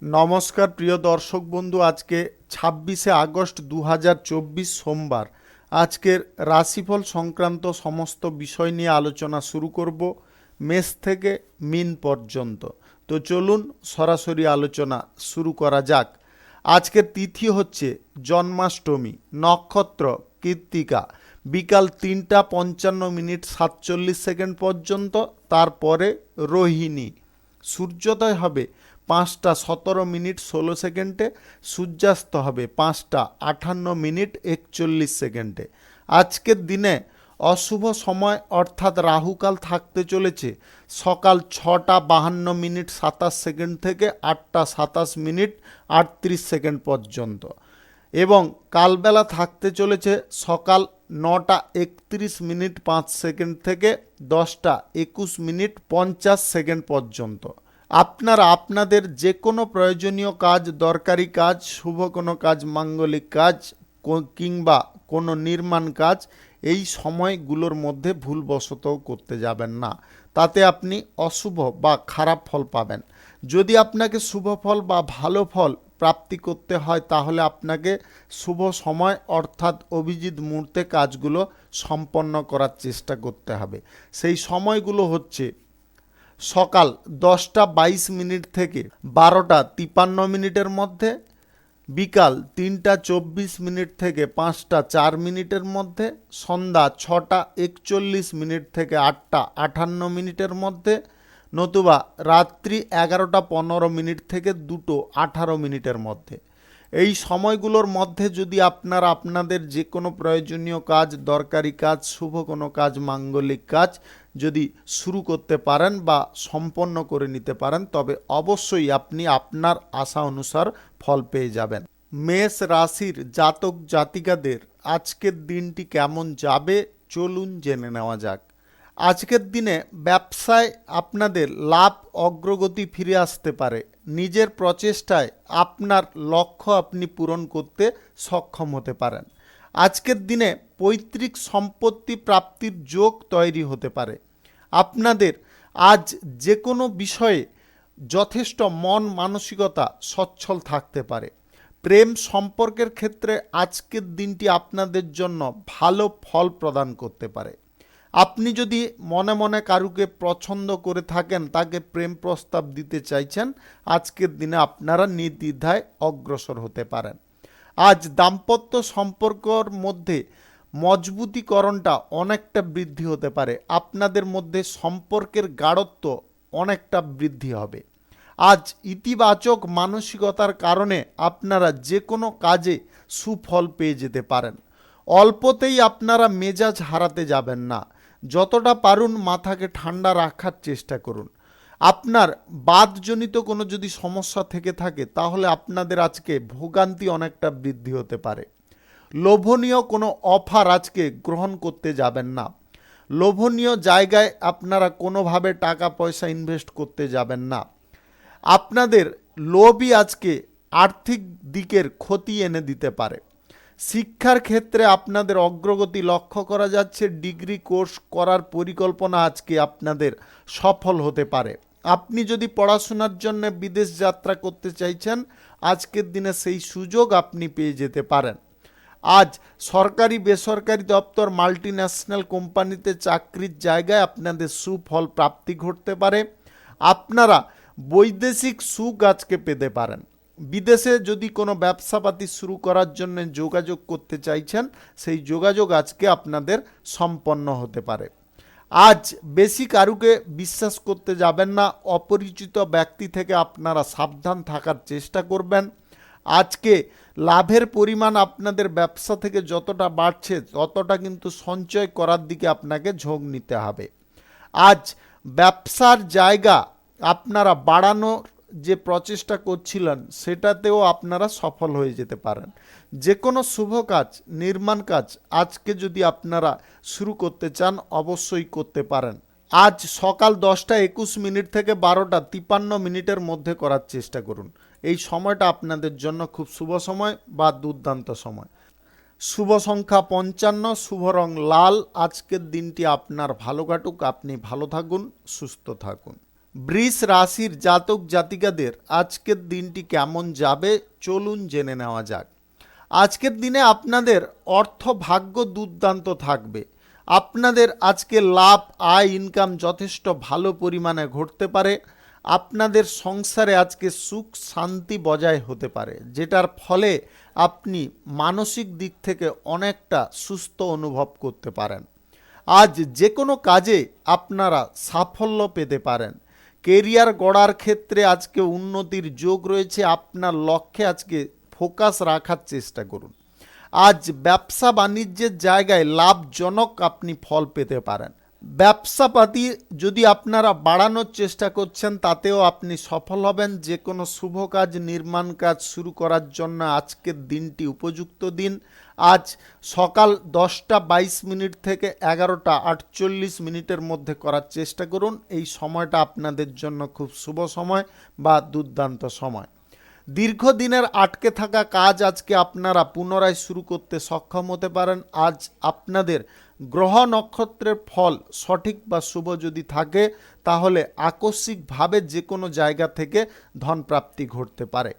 নমস্কার প্রিয় দর্শক বন্ধু, আজকে 26শে আগস্ট 2024 সোমবার। আজকের রাশিফল সংক্রান্ত সমস্ত বিষয় নিয়ে আলোচনা শুরু করব মেষ থেকে মিন পর্যন্ত। তো চলুন সরাসরি আলোচনা শুরু করা যাক। আজকের তিথি হচ্ছে জন্মাষ্টমী, নক্ষত্র কৃত্তিকা, বিকাল 3:55:47 পর্যন্ত, তারপরে রোহিণী। সূর্যোদয় হবে 5:17:16, সূর্যাস্ত হবে 5:58:41। আজকের দিনে অশুভ সময় অর্থাৎ রাহুকাল থাকতে চলেছে সকাল 6:52:27 থেকে 8:27:38 পর্যন্ত, এবং কালবেলা থাকতে চলেছে সকাল 9:31:05 থেকে 10:21:50 পর্যন্ত। আপনারা আপনাদের যে কোনো প্রয়োজনীয় কাজ, দরকারি কাজ, শুভ কোনো কাজ, মাঙ্গলিক কাজ কিংবা কোনো নির্মাণ কাজ এই সময়গুলোর মধ্যে ভুলবশত করতে যাবেন না, তাতে আপনি অশুভ বা খারাপ ফল পাবেন। যদি আপনাকে শুভ ফল বা ভালো ফল প্রাপ্তি করতে হয় তাহলে আপনাকে শুভ সময় অর্থাৎ অভিজিৎ মুহূর্তে কাজগুলো সম্পন্ন করার চেষ্টা করতে হবে। সেই সময়গুলো হচ্ছে সকাল 10:22 থেকে 12:53 মধ্যে, বিকাল 3:24 থেকে 5:04 মধ্যে, সন্ধ্যা 6:41 থেকে 8:58 মধ্যে, নতুবা রাত্রি 11:15 থেকে 2:18 মধ্যে। এই সময়গুলোর মধ্যে যদি আপনারা আপনাদের যে কোনো প্রয়োজনীয় কাজ, দরকারি কাজ, শুভ কোনো কাজ, মাঙ্গলিক কাজ যদি শুরু করতে পারেন বা সম্পন্ন করে নিতে পারেন তবে অবশ্যই আপনি আপনার আশা অনুসার ফল পেয়ে যাবেন। মেষ রাশির জাতক জাতিকাদের আজকের দিনটি কেমন যাবে চলুন জেনে নেওয়া যাক। আজকের দিনে ব্যবসায় আপনাদের লাভ অগ্রগতি ফিরে আসতে পারে। নিজের প্রচেষ্টায় আপনার লক্ষ্য আপনি পূরণ করতে সক্ষম হতে পারেন। আজকের দিনে পৈতৃক সম্পত্তি প্রাপ্তির যোগ তৈরি হতে পারে। আপনাদের আজ যে কোনো বিষয়ে যথেষ্ট মন মানসিকতা সচ্ছল থাকতে পারে। প্রেম সম্পর্কের ক্ষেত্রে আজকের দিনটি আপনাদের জন্য ভালো ফল প্রদান করতে পারে। আপনি যদি মনে মনে কারুকে পছন্দ করে থাকেন, তাকে প্রেম প্রস্তাব দিতে চাইছেন, আজকের দিনে আপনারা নির্দ্বিধায় অগ্রসর হতে পারেন। আজ দাম্পত্য সম্পর্কর মধ্যে মজবুতিকরণটা অনেকটা বৃদ্ধি হতে পারে। আপনাদের মধ্যে সম্পর্কের গাঢ়ত্ব অনেকটা বৃদ্ধি হবে। আজ ইতিবাচক মানসিকতার কারণে আপনারা যে কোনো কাজে সুফল পেয়ে যেতে পারেন। অল্পতেই আপনারা মেজাজ হারাতে যাবেন না। যতটা পারুন মাথাকে ঠান্ডা রাখার চেষ্টা করুন। আপনার বাতজনিত কোনো যদি সমস্যা থেকে থাকে তাহলে আপনাদের আজকে ভোগান্তি অনেকটা বৃদ্ধি হতে পারে। লোভনীয় কোনো অফার আজকে গ্রহণ করতে যাবেন না। লোভনীয় জায়গায় আপনারা কোনোভাবে টাকা পয়সা ইনভেস্ট করতে যাবেন না। আপনাদের লোভই আজকে আর্থিক দিকের ক্ষতি এনে দিতে পারে। শিক্ষার ক্ষেত্রে আপনাদের অগ্রগতি লক্ষ্য করা যাচ্ছে। ডিগ্রি কোর্স করার পরিকল্পনা আজকে আপনাদের সফল হতে পারে। আপনি যদি পড়াশোনার জন্য বিদেশ যাত্রা করতে চাইছেন, আজকের দিনে সেই সুযোগ আপনি পেয়ে যেতে পারেন। আজ সরকারি বেসরকারি দপ্তর, মাল্টিন্যাশনাল কোম্পানিতে চাকরির জায়গায় আপনাদের সুফল প্রাপ্তি ঘটতে পারে। আপনারা বৈদেশিক সুখ আজকে পেতে পারেন। বিদেশে যদি কোনো ব্যবসাপাতি শুরু করার জন্য যোগাযোগ করতে চাইছেন, সেই যোগাযোগ আজকে আপনাদের সম্পন্ন হতে পারে। আজ বেশি কারুকে বিশ্বাস করতে যাবেন না। অপরিচিত ব্যক্তি থেকে আপনারা সাবধান থাকার চেষ্টা করবেন। আজকে লাভের পরিমাণ আপনাদের ব্যবসা থেকে যতটা বাড়ছে ততটা কিন্তু সঞ্চয় করার দিকে আপনাকে ঝোঁক নিতে হবে। আজ ব্যবসার জায়গা আপনারা বাড়ানোর যে প্রচেষ্টা করছিলেন সেটাতেও আপনারা সফল হয়ে যেতে পারেন। যে কোনো শুভ কাজ, নির্মাণ কাজ আজকে যদি আপনারা শুরু করতে চান অবশ্যই করতে পারেন। আজ সকাল 10:21 থেকে 12:53 মধ্যে করার চেষ্টা করুন। এই সময়টা আপনাদের জন্য খুব শুভ সময় বা দুর্দান্ত সময়। শুভ সংখ্যা 55, শুভ রং লাল। আজকের দিনটি আপনার ভালো কাটুক। আপনি ভালো থাকুন, সুস্থ থাকুন। বৃষ রাশির জাতক জাতিকাদের আজকের দিনটি কেমন যাবে চলুন জেনে নেওয়া যাক। আজকের দিনে আপনাদের অর্থ ভাগ্য দুর্দান্ত থাকবে। আপনাদের আজকে লাভ আয় ইনকাম যথেষ্ট ভালো পরিমাণে ঘটতে পারে। আপনাদের সংসারে আজকে সুখ শান্তি বজায় হতে পারে, যেটার ফলে আপনি মানসিক দিক থেকে অনেকটা সুস্থ অনুভব করতে পারেন। আজ যে কোনো কাজে আপনারা সাফল্য পেতে পারেন। কেরিয়ার গড়ার ক্ষেত্রে আজকে উন্নতির যোগ রয়েছে। আপনার লক্ষ্যে আজকে ফোকাস রাখার চেষ্টা করুন। আজ ব্যবসা বাণিজ্যের জায়গায় লাভজনক আপনি ফল পেতে পারেন। ব্যবসাপাতি যদি আপনারা বাড়ানোর চেষ্টা করছেন তাতেও আপনি সফল হবেন। যে কোনো শুভ কাজ নির্মাণ কাজ শুরু করার জন্য আজকের দিনটি উপযুক্ত দিন। আজ সকাল 10:22 থেকে 11:48 মধ্যে করার চেষ্টা করুন। এই সময়টা আপনাদের জন্য খুব শুভ সময় বা দুর্দান্ত সময়। দীর্ঘদিনের আটকে থাকা কাজ আজকে আপনারা পুনরায় শুরু করতে সক্ষম হতে পারেন। আজ আপনাদের গ্রহ নক্ষত্রের ফল সঠিক বা শুভ যদি থাকে তাহলে আকস্মিকভাবে যে কোনো জায়গা থেকে ধনপ্রাপ্তি ঘটতে পারে।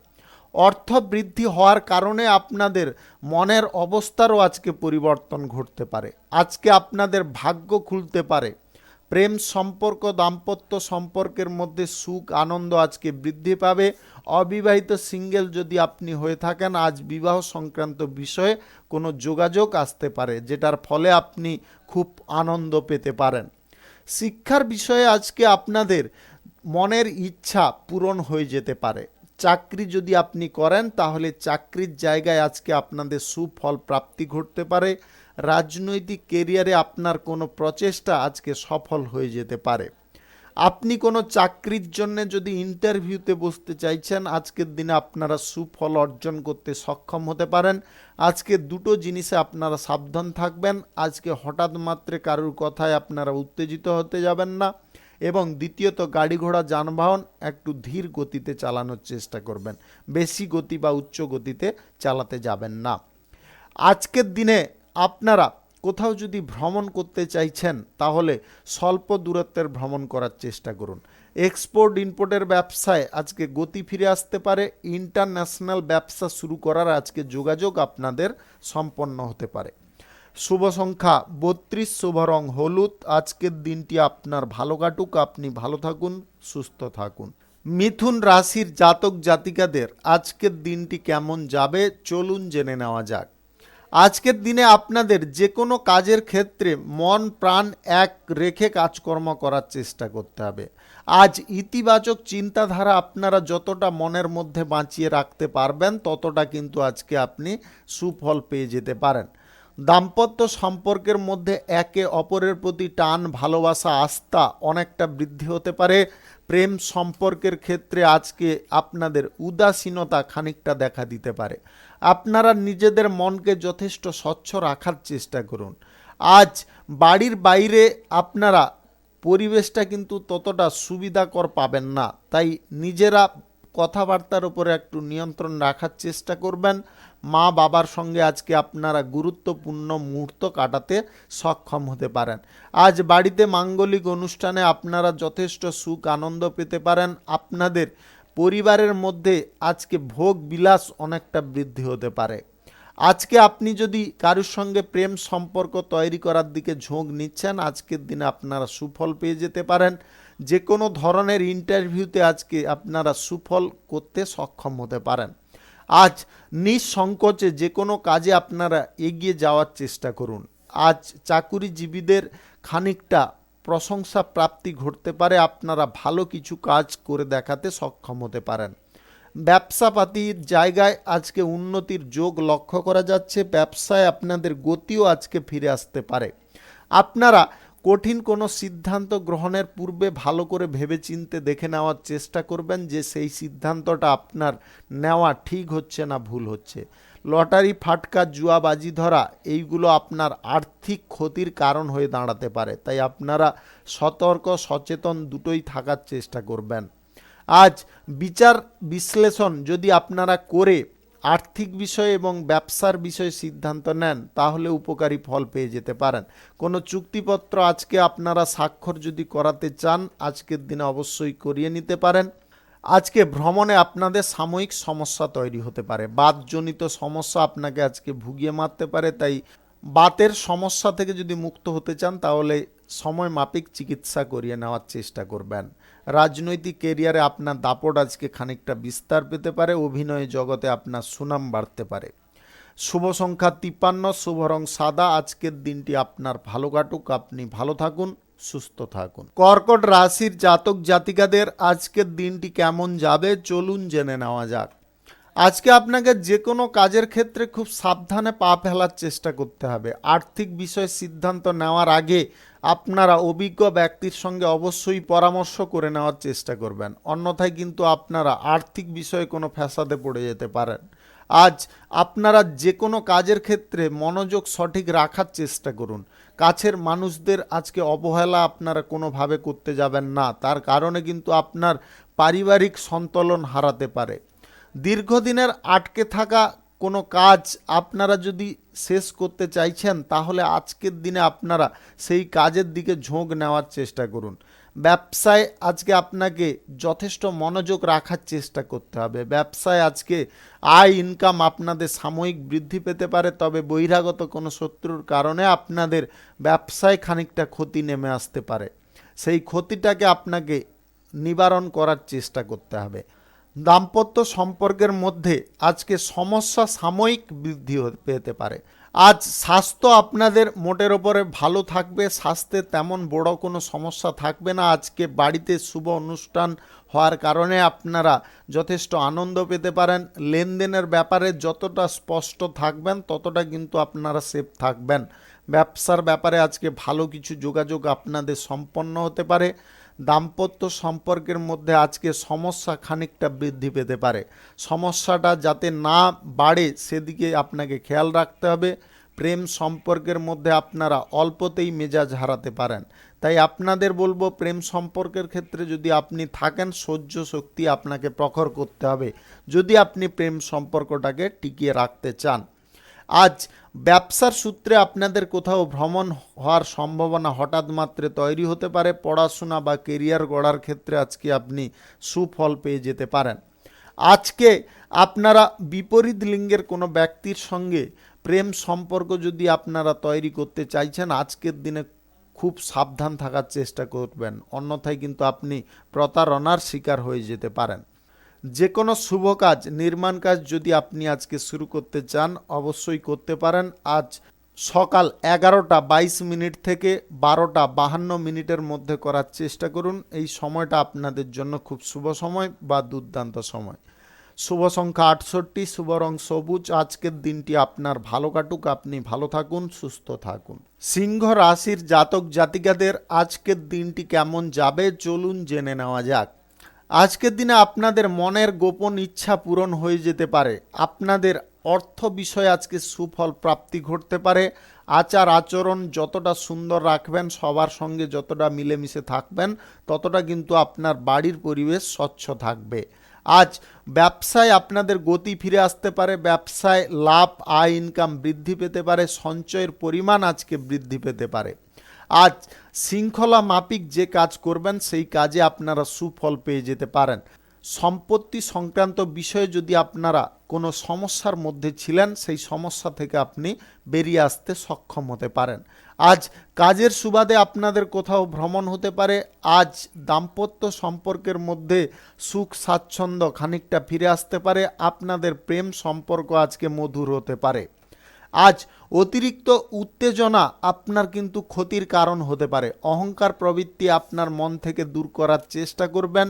অর্থ বৃদ্ধি হওয়ার কারণে আপনাদের মনের অবস্থারও আজকে পরিবর্তন ঘটতে পারে। আজকে আপনাদের ভাগ্য খুলতে পারে। প্রেম সম্পর্ক দাম্পত্য সম্পর্কের মধ্যে সুখ আনন্দ আজকে বৃদ্ধি পাবে। অবিবাহিত সিঙ্গেল যদি আপনি হয়ে থাকেন আজ বিবাহ সংক্রান্ত বিষয়ে কোনো যোগাযোগ আসতে পারে, যেটার ফলে আপনি খুব আনন্দ পেতে পারেন। শিক্ষার বিষয়ে আজকে আপনাদের মনের ইচ্ছা পূরণ হয়ে যেতে পারে। চাকরি যদি আপনি করেন তাহলে চাকরির জায়গায় আজকে আপনাদের সুফল প্রাপ্তি ঘটতে পারে। রাজনৈতিক কেরিয়ারে আপনার কোনো প্রচেষ্টা আজকে সফল হয়ে যেতে পারে। আপনি কোনো চাকরির জন্য যদি ইন্টারভিউতে বসতে চাইছেন আজকের দিনে আপনারা সুফল অর্জন করতে সক্ষম হতে পারেন। আজকে দুটো জিনিসে আপনারা সাবধান থাকবেন। আজকে হঠাৎ মাত্রে কারোর কথায় আপনারা উত্তেজিত হতে যাবেন না, এবং দ্বিতীয়ত গাড়ি ঘোড়া যানবাহন একটু ধীর গতিতে চালানোর চেষ্টা করবেন। বেশি গতি বা উচ্চ গতিতে চালাতে যাবেন না। আজকের দিনে আপনারা কোথাও যদি ভ্রমণ করতে চাইছেন তাহলে স্বল্প দূরত্বের ভ্রমণ করার চেষ্টা করুন। এক্সপোর্ট ইম্পোর্টের ব্যবসায় আজকে গতি ফিরে আসতে পারে। ইন্টারন্যাশনাল ব্যবসা শুরু করার আজকে যোগাযোগ আপনাদের সম্পন্ন হতে পারে। শুভ সংখ্যা 32, শুভ রং হলুদ। আজকের দিনটি আপনার ভালো কাটুক, আপনি ভালো থাকুন, সুস্থ থাকুন। মিথুন রাশির জাতক জাতিকাদের আজকের দিনটি কেমন যাবে চলুন জেনে নেওয়া যাক। আজকের দিনে আপনাদের যে কোনো কাজের ক্ষেত্রে মন প্রাণ এক রেখে কাজকর্ম করার চেষ্টা করতে হবে। আজ ইতিবাচক চিন্তাধারা আপনারা যতটা মনের মধ্যে বাঁচিয়ে রাখতে পারবেন ততটা কিন্তু আজকে আপনি সুফল পেয়ে যেতে পারেন। দাম্পত্য সম্পর্কের মধ্যে একে অপরের প্রতি টান ভালোবাসা আস্থা অনেকটা বৃদ্ধি হতে পারে। প্রেম সম্পর্কের ক্ষেত্রে আজকে আপনাদের উদাসীনতা খানিকটা দেখা দিতে পারে। আপনারা নিজেদের মনকে যথেষ্ট স্বচ্ছ রাখার চেষ্টা করুন। আজ বাড়ির বাইরে আপনারা পরিবেশটা কিন্তু ততটা সুবিধাকর পাবেন না, তাই নিজেরা কথাবার্তার উপরে একটু নিয়ন্ত্রণ রাখার চেষ্টা করবেন। মা বাবার সঙ্গে আজকে আপনারা গুরুত্বপূর্ণ মুহূর্ত কাটাতে সক্ষম হতে পারেন। আজ বাড়িতে মাঙ্গলিক অনুষ্ঠানে আপনারা যথেষ্ট সুখ আনন্দ পেতে পারেন। আপনাদের পরিবারের মধ্যে আজকে ভোগ বিলাস অনেকটা বৃদ্ধি হতে পারে। আজকে আপনি যদি কারোর সঙ্গে প্রেম সম্পর্ক তৈরি করার দিকে ঝোঁক নিচ্ছেন আজকের দিনে আপনারা সুফল পেয়ে যেতে পারেন। যে কোনো ধরনের ইন্টারভিউতে আজকে আপনারা সুফল করতে সক্ষম হতে পারেন। আজ নিঃসংকোচে যে কোনো কাজে আপনারা এগিয়ে যাওয়ার চেষ্টা করুন। আজ চাকুরিজীবীদের খানিকটা প্রশংসা প্রাপ্তি ঘটতে পারে। আপনারা ভালো কিছু কাজ করে দেখাতে সক্ষম হতে পারেন। ব্যবসাপাতির জায়গায় আজকে উন্নতির যোগ লক্ষ্য করা যাচ্ছে। ব্যবসায় আপনাদের গতিও আজকে ফিরে আসতে পারে। আপনারা কঠিন কোনো সিদ্ধান্ত গ্রহণের পূর্বে ভালো করে ভেবেচিন্তে দেখে নেওয়ার চেষ্টা করবেন যে সেই সিদ্ধান্তটা আপনার নেওয়া ঠিক হচ্ছে না ভুল হচ্ছে। লটারি ফাটকা জুয়াবাজি ধরা এইগুলো আপনার আর্থিক ক্ষতির কারণ হয়ে দাঁড়াতে পারে, তাই আপনারা সতর্ক সচেতন দুটোই থাকার চেষ্টা করবেন। আজ বিচার বিশ্লেষণ যদি আপনারা করে আর্থিক বিষয় এবং ব্যবসার বিষয়ে সিদ্ধান্ত নেন তাহলে উপকারী ফল পেয়ে যেতে পারেন। কোনো চুক্তিপত্র আজকে আপনারা স্বাক্ষর যদি করাতে চান আজকের দিনে অবশ্যই করিয়ে নিতে পারেন। আজকে ভ্রমণে আপনাদের সাময়িক সমস্যা তৈরি হতে পারে, বাতজনিত সমস্যা আপনাকে আজকে ভুগিয়ে মারতে পারে, তাই বাতের সমস্যা থেকে যদি মুক্ত হতে চান তাহলে সময় মাফিক চিকিৎসা করিয়ে নেওয়ার চেষ্টা করবেন। রাজনৈতিক কেরিয়ারে আপনার দাপট আজকে খানিকটা বিস্তার পেতে পারে, অভিনয় জগতে আপনার সুনাম বাড়তে পারে। শুভ সংখ্যা 53, শুভ রং সাদা। আজকের দিনটি আপনার ভালো কাটুক, আপনি ভালো থাকুন, সুস্থ থাকুন। কর্কট রাশির জাতক জাতিকাদের আজকের দিনটি কেমন যাবে চলুন জেনে নেওয়া যাক। আজকে আপনাকে যে কোনো কাজের ক্ষেত্রে খুব সাবধানে পা ফেলার চেষ্টা করতে হবে। আর্থিক বিষয়ে সিদ্ধান্ত নেওয়ার আগে আপনারা অভিজ্ঞ ব্যক্তির সঙ্গে অবশ্যই পরামর্শ করে নেওয়ার চেষ্টা করবেন, অন্যথায় কিন্তু আপনারা আর্থিক বিষয়ে কোনো ফ্যাসাদে পড়ে যেতে পারেন। আজ আপনারা যে কোনো কাজের ক্ষেত্রে মনোযোগ সঠিক রাখার চেষ্টা করুন। কাছের মানুষদের আজকে অবহেলা আপনারা কোনোভাবে করতে যাবেন না, তার কারণে কিন্তু আপনার পারিবারিক সন্তোলন হারাতে পারে। দীর্ঘদিনের আটকে থাকা কোনো কাজ আপনারা যদি শেষ করতে চাইছেন তাহলে আজকের দিনে আপনারা সেই কাজের দিকে ঝোঁক নেওয়ার চেষ্টা করুন। ব্যবসায় আজকে আপনাকে যথেষ্ট মনোযোগ রাখার চেষ্টা করতে হবে। ব্যবসায় আজকে আয় ইনকাম আপনাদের সাময়িক বৃদ্ধি পেতে পারে, তবে বহিরাগত কোনো শত্রুর কারণে আপনাদের ব্যবসায় খানিকটা ক্ষতি নেমে আসতে পারে। সেই ক্ষতিটাকে আপনাকে নিবারণ করার চেষ্টা করতে হবে। দাম্পত্য সম্পর্কের মধ্যে আজকে সমস্যা সাময়িক বৃদ্ধি পেতে পারে। আজ স্বাস্থ্য আপনাদের মোটের ওপরে ভালো থাকবে, স্বাস্থ্যে তেমন বড় কোনো সমস্যা থাকবে না। আজকে বাড়িতে শুভ অনুষ্ঠান হওয়ার কারণে আপনারা যথেষ্ট আনন্দ পেতে পারেন। লেনদেনের ব্যাপারে যতটা স্পষ্ট থাকবেন ততটা কিন্তু আপনারা সেফ থাকবেন। ব্যবসার ব্যাপারে আজকে ভালো কিছু যোগাযোগ আপনাদের সম্পন্ন হতে পারে। দাম্পত্য সম্পর্কের মধ্যে আজকে সমস্যা খানিকটা বৃদ্ধি পেতে পারে। সমস্যাটা যাতে না বাড়ে সেদিকে আপনাকে খেয়াল রাখতে হবে। প্রেম সম্পর্কের মধ্যে আপনারা অল্পতেই মেজাজ হারাতে পারেন, তাই আপনাদের বলবো প্রেম সম্পর্কের ক্ষেত্রে যদি আপনি থাকেন সহ্য শক্তি আপনাকে প্রখর করতে হবে যদি আপনি প্রেম সম্পর্কটাকে টিকিয়ে রাখতে চান। আজ ব্যবসার সূত্রে আপনাদের কোথাও ভ্রমণ হওয়ার সম্ভাবনা হঠাৎ মাত্রে তৈরি হতে পারে। পড়াশোনা বা কেরিয়ার গড়ার ক্ষেত্রে আজকে আপনি সুফল পেয়ে যেতে পারেন। আজকে আপনারা বিপরীত লিঙ্গের কোনো ব্যক্তির সঙ্গে প্রেম সম্পর্ক যদি আপনারা তৈরি করতে চাইছেন আজকের দিনে খুব সাবধান থাকার চেষ্টা করবেন, অন্যথায় কিন্তু আপনি প্রতারণার শিকার হয়ে যেতে পারেন। যে কোনো শুভ কাজ, নির্মাণ কাজ যদি আপনি আজকে শুরু করতে চান অবশ্যই করতে পারেন। আজ সকাল 11:22 থেকে 12:52 মধ্যে করার চেষ্টা করুন। এই সময়টা আপনাদের জন্য খুব শুভ সময় বা দুর্দান্ত সময়। শুভ সংখ্যা 68, শুভ রং সবুজ। আজকের দিনটি আপনার ভালো কাটুক, আপনি ভালো থাকুন, সুস্থ থাকুন। সিংহ রাশির জাতক জাতিকাদের আজকের দিনটি কেমন যাবে চলুন জেনে নেওয়া যাক। আজকের দিনে আপনাদের মনের গোপন ইচ্ছা পূরণ হয়ে যেতে পারে। আপনাদের অর্থ বিষয়ে আজকে সুফল প্রাপ্তি ঘটতে পারে। আচার আচরণ যতটা সুন্দর রাখবেন, সবার সঙ্গে যতটা মিলেমিশে থাকবেন ততটা কিন্তু আপনার বাড়ির পরিবেশ স্বচ্ছ থাকবে। আজ ব্যবসায় আপনাদের গতি ফিরে আসতে পারে। ব্যবসায় লাভ, আয় ইনকাম বৃদ্ধি পেতে পারে। সঞ্চয়ের পরিমাণ আজকে বৃদ্ধি পেতে পারে। আজ শৃঙ্খলা মাফিক যে কাজ করবেন সেই কাজে আপনারা সুফল পেয়ে যেতে পারেন। সম্পত্তি সংক্রান্ত বিষয়ে যদি আপনারা কোনো সমস্যার মধ্যে ছিলেন সেই সমস্যা থেকে আপনি বেরিয়ে আসতে সক্ষম হতে পারেন। আজ কাজের সুবাদে আপনাদের কোথাও ভ্রমণ হতে পারে। আজ দাম্পত্য সম্পর্কের মধ্যে সুখ স্বাচ্ছন্দ্য খানিকটা ফিরে আসতে পারে। আপনাদের প্রেম সম্পর্ক আজকে মধুর হতে পারে। আজ অতিরিক্ত উত্তেজনা আপনার কিন্তু ক্ষতির কারণ হতে পারে। অহংকার প্রবৃত্তি আপনার মন থেকে দূর করার চেষ্টা করবেন।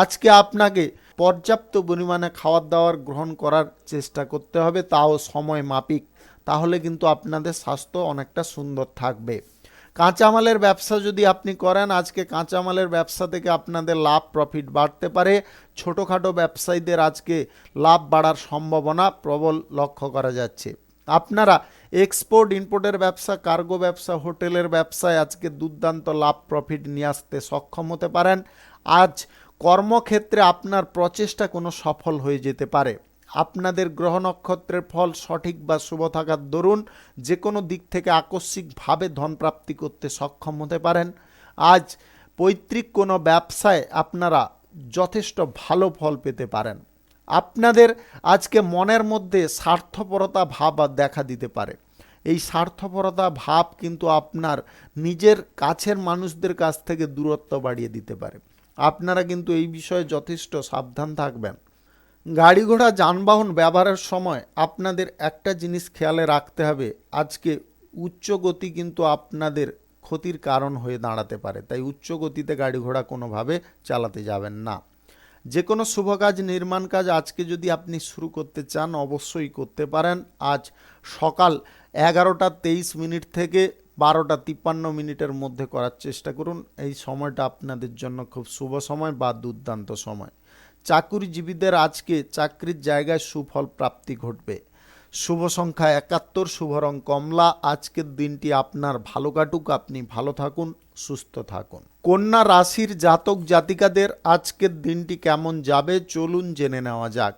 আজকে আপনাকে পর্যাপ্ত পরিমাণে খাবার দাবার গ্রহণ করার চেষ্টা করতে হবে, তাও সময় মাফিক, তাহলে কিন্তু আপনাদের স্বাস্থ্য অনেকটা সুন্দর থাকবে। কাঁচামালের ব্যবসা যদি আপনি করেন আজকে কাঁচামালের ব্যবসা থেকে আপনাদের লাভ প্রফিট বাড়তে পারে। ছোটোখাটো ব্যবসায়ীদের আজকে লাভ বাড়ার সম্ভাবনা প্রবল লক্ষ্য করা যাচ্ছে। আপনারা এক্সপোর্ট ইম্পোর্টের ব্যবসা, কার্গো ব্যবসা, হোটেলের ব্যবসায় আজকে দুর্দান্ত লাভ প্রফিট নিয়ে আসতে সক্ষম হতে পারেন। আজ কর্মক্ষেত্রে আপনার প্রচেষ্টা কোনো সফল হয়ে যেতে পারে। আপনাদের গ্রহ নক্ষত্রের ফল সঠিক বা শুভ থাকার দরুন যে কোনো দিক থেকে আকস্মিকভাবে ধনপ্রাপ্তি করতে সক্ষম হতে পারেন। আজ পৈতৃক কোনো ব্যবসায় আপনারা যথেষ্ট ভালো ফল পেতে পারেন। আপনাদের আজকে মনের মধ্যে স্বার্থপরতা ভাব দেখা দিতে পারে। এই স্বার্থপরতা ভাব কিন্তু আপনার নিজের কাছের মানুষদের কাছ থেকে দূরত্ব বাড়িয়ে দিতে পারে। আপনারা কিন্তু এই বিষয়ে যথেষ্ট সাবধান থাকবেন। গাড়ি ঘোড়া যানবাহন ব্যবহারের সময় আপনাদের একটা জিনিস খেয়ালে রাখতে হবে, আজকে উচ্চ গতি কিন্তু আপনাদের ক্ষতির কারণ হয়ে দাঁড়াতে পারে, তাই উচ্চ গতিতে গাড়ি ঘোড়া কোনোভাবে চালাতে যাবেন না। যে কোনো শুভ কাজ নির্মাণ কাজ আজকে যদি আপনি শুরু করতে চান অবশ্যই করতে পারেন। আজ সকাল 11:23 থেকে 12:53 মধ্যে করার চেষ্টা করুন। এই সময়টা আপনাদের জন্য খুব শুভ সময় বা দুর্দান্ত সময়। চাকুরিজীবীদের আজকে চাকরির জায়গায় সুফল প্রাপ্তি ঘটবে। শুভ সংখ্যা 71, শুভ রং কমলা। আজকের দিনটি আপনার ভালো কাটুক, আপনি ভালো থাকুন, সুস্থ থাকুন। কন্যা রাশির জাতক জাতিকাদের আজকের দিনটি কেমন যাবে চলুন জেনে নেওয়া যাক।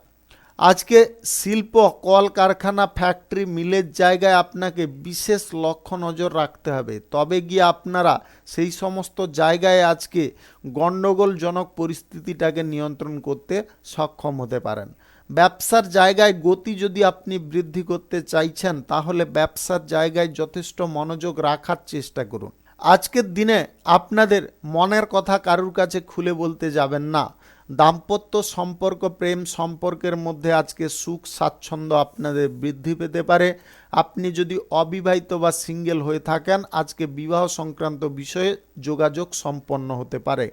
আজকে শিল্প, কলকারখানা, ফ্যাক্টরি, মিলের জায়গায় আপনাকে বিশেষ লক্ষ্য নজর রাখতে হবে, তবে গিয়ে আপনারা সেই সমস্ত জায়গায় আজকে গণ্ডগোলজনক পরিস্থিতিটাকে নিয়ন্ত্রণ করতে সক্ষম হতে পারেন। ব্যবসার জায়গায় গতি যদি আপনি বৃদ্ধি করতে চাইছেন তাহলে ব্যবসার জায়গায় যথেষ্ট মনোযোগ রাখার চেষ্টা করুন। আজকের দিনে আপনাদের মনের কথা কারুর কাছে খুলে বলতে যাবেন না। দাম্পত্য সম্পর্ক, প্রেম সম্পর্কের মধ্যে আজকে সুখ স্বাচ্ছন্দ্য আপনাদের বৃদ্ধি পেতে পারে। আপনি যদি অবিবাহিত বা সিঙ্গেল হয়ে থাকেন আজকে বিবাহ সংক্রান্ত বিষয়ে যোগাযোগ সম্পন্ন হতে পারে।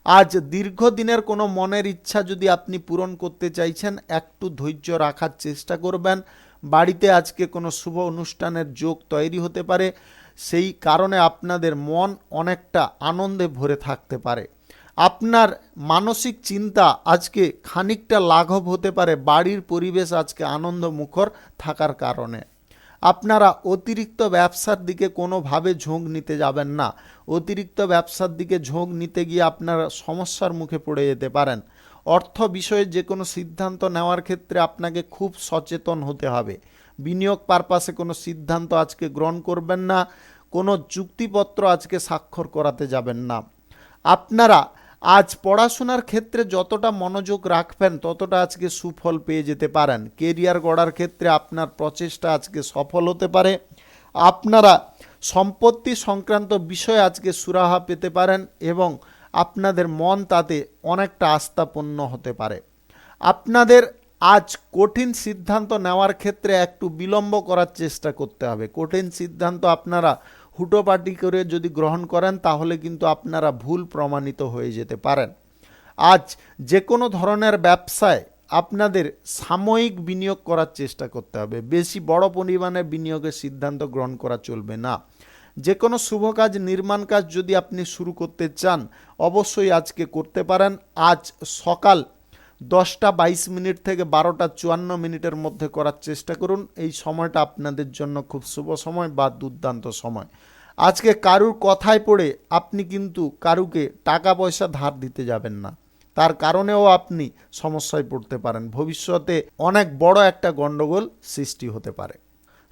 আজ দীর্ঘদিনের কোনো মনের ইচ্ছা যদি আপনি পূরণ করতে চাইছেন একটু ধৈর্য রাখার চেষ্টা করবেন। বাড়িতে আজকে কোনো শুভ অনুষ্ঠানের যোগ তৈরি হতে পারে, সেই কারণে আপনাদের মন অনেকটা আনন্দে ভরে থাকতে পারে। আপনার মানসিক চিন্তা আজকে খানিকটা লাঘব হতে পারে বাড়ির পরিবেশ আজকে আনন্দমুখর থাকার কারণে। আপনারা অতিরিক্ত ব্যবসার দিকে কোনোভাবে ঝোঁক নিতে যাবেন না। অতিরিক্ত ব্যবসার দিকে ঝোঁক নিতে গিয়ে আপনারা সমস্যার মুখে পড়ে যেতে পারেন। অর্থ বিষয়ে যে কোনো সিদ্ধান্ত নেওয়ার ক্ষেত্রে আপনাকে খুব সচেতন হতে হবে। বিনিয়োগ পারপাসে কোনো সিদ্ধান্ত আজকে গ্রহণ করবেন না। কোনো চুক্তিপত্র আজকে স্বাক্ষর করাতে যাবেন না। আপনারা আজ পড়াশোনার ক্ষেত্রে যতটা মনোযোগ রাখবেন ততটা আজকে সুফল পেয়ে যেতে পারেন। কেরিয়ার গড়ার ক্ষেত্রে আপনার প্রচেষ্টা আজকে সফল হতে পারে। আপনারা সম্পত্তি সংক্রান্ত বিষয়ে আজকে সুরাহা পেতে পারেন এবং আপনাদের মন তাতে অনেকটা আস্থাপূর্ণ হতে পারে। আপনাদের আজ কঠিন সিদ্ধান্ত নেওয়ার ক্ষেত্রে একটু বিলম্ব করার চেষ্টা করতে হবে। কঠিন সিদ্ধান্ত আপনারা হুটোপাটি করে যদি গ্রহণ করেন তাহলে কিন্তু আপনারা ভুল প্রমাণিত হয়ে যেতে পারেন। আজ যে কোনো ধরনের ব্যবসায় আপনাদের সাময়িক বিনিয়োগ করার চেষ্টা করতে হবে, বেশি বড় পরিমাণে বিনিয়োগের সিদ্ধান্ত গ্রহণ করা চলবে না। যে কোনো শুভ কাজ নির্মাণ কাজ যদি আপনি শুরু করতে চান অবশ্যই আজকে করতে পারেন। আজ সকাল 10:22 থেকে 12:54 মধ্যে করার চেষ্টা করুন। এই সময়টা আপনাদের জন্য খুব শুভ সময় বা দুর্দান্ত সময়। আজকে কারুর কথায় পড়ে আপনি কিন্তু কারুকে টাকা পয়সা ধার দিতে যাবেন না, তার কারণেও আপনি সমস্যায় পড়তে পারেন। ভবিষ্যতে অনেক বড় একটা গণ্ডগোল সৃষ্টি হতে পারে।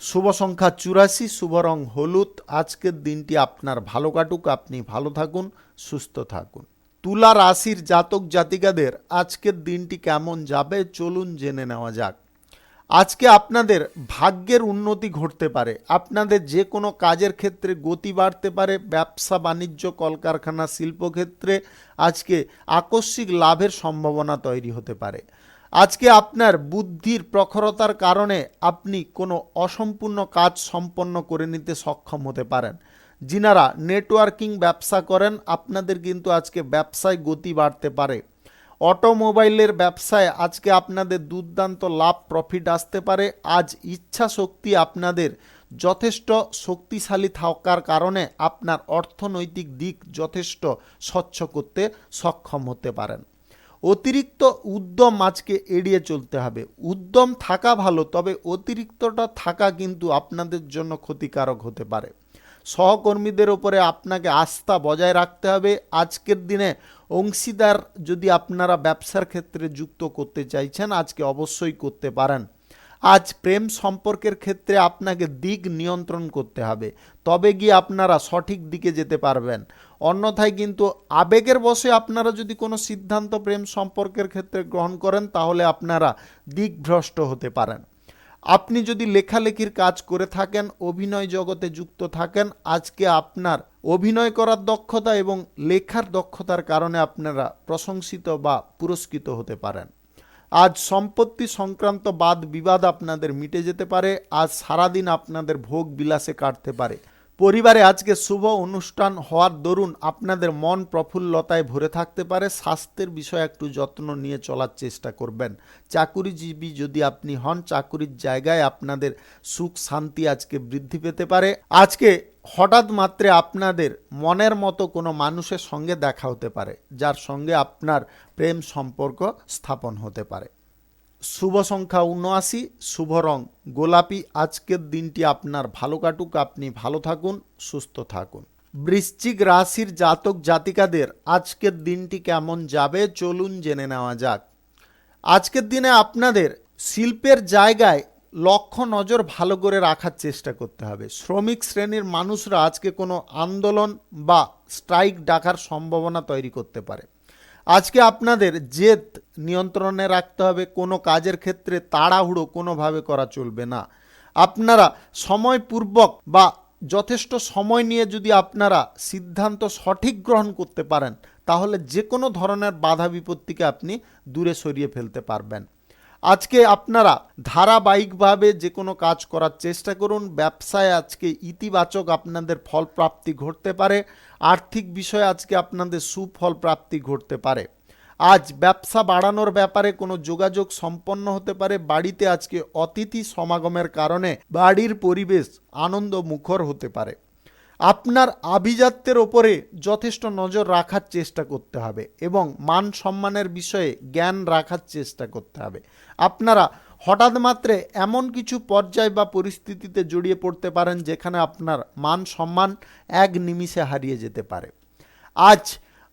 শুভ সংখ্যা 84, শুভ রং হলুদ। আজকের দিনটি আপনার ভালো কাটুক, আপনি ভালো থাকুন, সুস্থ থাকুন। তুলা রাশির জাতক জাতিকাদের আজকের দিনটি কেমন যাবে চলুন জেনে নেওয়া যাক। আজকে আপনাদের ভাগ্যের উন্নতি ঘটতে পারে। আপনাদের যে কোনো কাজের ক্ষেত্রে গতি বাড়তে পারে। ব্যবসা বাণিজ্য, কলকারখানা, শিল্পক্ষেত্রে আজকে আকস্মিক লাভের সম্ভাবনা তৈরি হতে পারে। আজকে আপনার বুদ্ধির প্রখরতার কারণে আপনি কোনো অসম্পূর্ণ কাজ সম্পন্ন করে নিতে সক্ষম হতে পারেন। যিনারা নেটওয়ার্কিং ব্যবসা করেন আপনাদের কিন্তু আজকে ব্যবসায় গতি বাড়তে পারে। অটোমোবাইলের ব্যবসায় আজকে আপনাদের দুর্দান্ত লাভ প্রফিট আসতে পারে। আজ ইচ্ছা শক্তি আপনাদের যথেষ্ট শক্তিশালী থাকার কারণে আপনার অর্থনৈতিক দিক যথেষ্ট স্বচ্ছ করতে সক্ষম হতে পারেন। অতিরিক্ত উদ্যম আজকে এড়িয়ে চলতে হবে। উদ্যম থাকা ভালো, তবে অতিরিক্তটা থাকা কিন্তু আপনাদের জন্য ক্ষতিকারক হতে পারে। সহকর্মীদের উপরে আপনাকে আস্থা বজায় রাখতে হবে। আজকের দিনে অংশীদার যদি আপনারা ব্যবসার ক্ষেত্রে যুক্ত করতে চাইছেন, আজকে অবশ্যই করতে পারেন। আজ প্রেম সম্পর্কের ক্ষেত্রে আপনাকে দিক নিয়ন্ত্রণ করতে হবে, তবে গিয়ে আপনারা সঠিক দিকে যেতে পারবেন। অন্যথায় কিন্তু আবেগের বশে আপনারা যদি কোনো সিদ্ধান্ত প্রেম সম্পর্কের ক্ষেত্রে গ্রহণ করেন, তাহলে আপনারা দিকভ্রষ্ট হতে পারেন। আপনি যদি লেখালেখির কাজ করে থাকেন, অভিনয় জগতে যুক্ত থাকেন, আজকে আপনার অভিনয় করার দক্ষতা এবং লেখার দক্ষতার কারণে আপনারা প্রশংসিত বা পুরস্কৃত হতে পারেন। আজ সম্পত্তি সংক্রান্ত বাদ বিবাদ আপনাদের মিটে যেতে পারে। আজ সারাদিন আপনাদের ভোগ বিলাসে কাটতে পারে। পরিবারে আজকে শুভ অনুষ্ঠান হওয়ার দরুন আপনাদের মন প্রফুল্লতায় ভরে থাকতে পারে। স্বাস্থ্যের বিষয়ে একটু যত্ন নিয়ে চলার চেষ্টা করবেন। চাকুরিজীবী যদি আপনি হন, চাকুরির জায়গায় আপনাদের সুখ শান্তি আজকে বৃদ্ধি পেতে পারে। আজকে হঠাৎ মাত্রে আপনাদের মনের মতো কোনো মানুষের সঙ্গে দেখা হতে পারে, যার সঙ্গে আপনার প্রেম সম্পর্ক স্থাপন হতে পারে। শুভ সংখ্যা ৭৯, শুভ রং গোলাপি। আজকের দিনটি আপনার ভালো কাটুক, আপনি ভালো থাকুন, সুস্থ থাকুন। বৃশ্চিক রাশির জাতক জাতিকাদের আজকের দিনটি কেমন যাবে চলুন জেনে নেওয়া যাক। আজকের দিনে আপনাদের শিল্পের জায়গায় লক্ষ্য নজর ভালো করে রাখার চেষ্টা করতে হবে। শ্রমিক শ্রেণীর মানুষরা আজকে কোনো আন্দোলন বা স্ট্রাইক ডাকার সম্ভাবনা তৈরি করতে পারে। আজকে আপনাদের জেদ নিয়ন্ত্রণে রাখতে হবে। কোনো কাজের ক্ষেত্রে তাড়াহুড়ো কোনোভাবে করা চলবে না। আপনারা সময়পূর্বক বা যথেষ্ট সময় নিয়ে যদি আপনারা সিদ্ধান্ত সঠিক গ্রহণ করতে পারেন, তাহলে যে কোনো ধরনের বাধা বিপত্তিকে আপনি দূরে সরিয়ে ফেলতে পারবেন। আজকে আপনারা ধারাবাহিকভাবে যে কোনো কাজ করার চেষ্টা করুন। ব্যবসায় আজকে ইতিবাচক আপনাদের ফল প্রাপ্তি ঘটতে পারে। আর্থিক বিষয়ে আজকে আপনাদের সুফল প্রাপ্তি ঘটতে পারে। আজ ব্যবসা বাড়ানোর ব্যাপারে কোনো যোগাযোগ সম্পন্ন হতে পারে। বাড়িতে আজকে অতিথি সমাগমের কারণে বাড়ির পরিবেশ আনন্দ মুখর হতে পারে। আপনার আভিজাত্যের ওপরে যথেষ্ট নজর রাখার চেষ্টা করতে হবে এবং মান সম্মানের বিষয়ে জ্ঞান রাখার চেষ্টা করতে হবে। আপনারা হঠাৎ মাত্রে এমন কিছু পর্যায় বা পরিস্থিতিতে জড়িয়ে পড়তে পারেন যেখানে আপনার মান সম্মান এক নিমিষে হারিয়ে যেতে পারে। আজ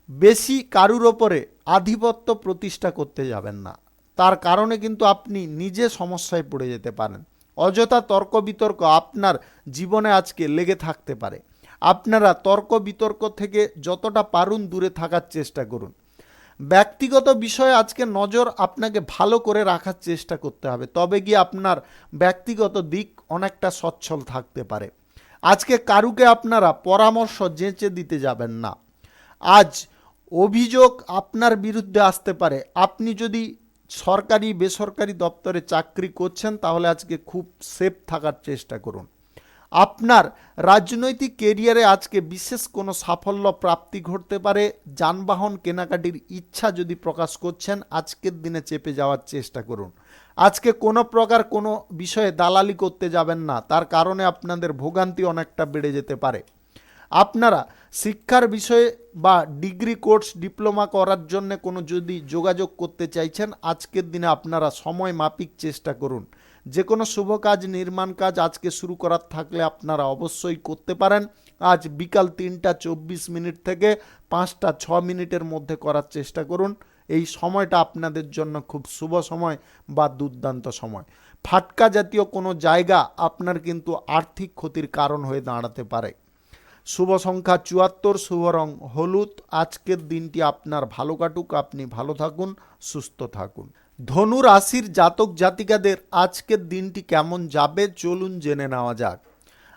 বেশি কারুর ওপরে আধিপত্য প্রতিষ্ঠা করতে যাবেন না, তার কারণে কিন্তু আপনি নিজে সমস্যায় পড়ে যেতে পারেন। অযথা তর্ক বিতর্ক আপনার জীবনে আজকে লেগে থাকতে পারে। আপনারা তর্ক বিতর্ক থেকে যতটা পারুন দূরে থাকার চেষ্টা করুন। ব্যক্তিগত বিষয়ে আজকে নজর আপনাকে ভালো করে রাখার চেষ্টা করতে হবে, তবে গিয়ে আপনার ব্যক্তিগত দিক অনেকটা সচ্ছল থাকতে পারে। আজকে কারুকে আপনারা পরামর্শ যেচে দিতে যাবেন না। আজ অভিযোগ আপনার বিরুদ্ধে আসতে পারে। আপনি যদি সরকারি বেসরকারি দপ্তরে চাকরি করছেন, তাহলে আজকে খুব সেফ থাকার চেষ্টা করুন। আপনার রাজনৈতিক কেরিয়ারে আজকে বিশেষ কোনো সাফল্য প্রাপ্তি ঘটতে পারে। যানবাহন কেনাকাটির ইচ্ছা যদি প্রকাশ করছেন, আজকের দিনে চেপে যাওয়ার চেষ্টা করুন। আজকে কোনো প্রকার কোনো বিষয়ে দালালি করতে যাবেন না, তার কারণে আপনাদের ভোগান্তি অনেকটা বেড়ে যেতে পারে। আপনারা শিক্ষার বিষয়ে বা ডিগ্রি কোর্স ডিপ্লোমা করার জন্য কোনো যদি যোগাযোগ করতে চাইছেন, আজকের দিনে আপনারা সময় মাফিক চেষ্টা করুন। যে কোনো শুভ কাজ নির্মাণ কাজ আজকে শুরু করার থাকলে আপনারা অবশ্যই করতে পারেন। আজ বিকাল ৩টা ২৪ থেকে ৫টা ৬ মধ্যে করার চেষ্টা করুন। এই সময়টা আপনাদের জন্য খুব শুভ সময় বা দুর্দান্ত সময়। ফাটকা জাতীয় কোনো জায়গা আপনার কিন্তু আর্থিক ক্ষতির কারণ হয়ে দাঁড়াতে পারে। শুভ সংখ্যা ৭৪, শুভ রং হলুদ। আজকের দিনটি আপনার ভালো কাটুক, আপনি ভালো থাকুন, সুস্থ থাকুন। ধনু রাশির জাতক জাতিকাদের আজকের দিনটি কেমন যাবে চলুন জেনে নেওয়া যাক।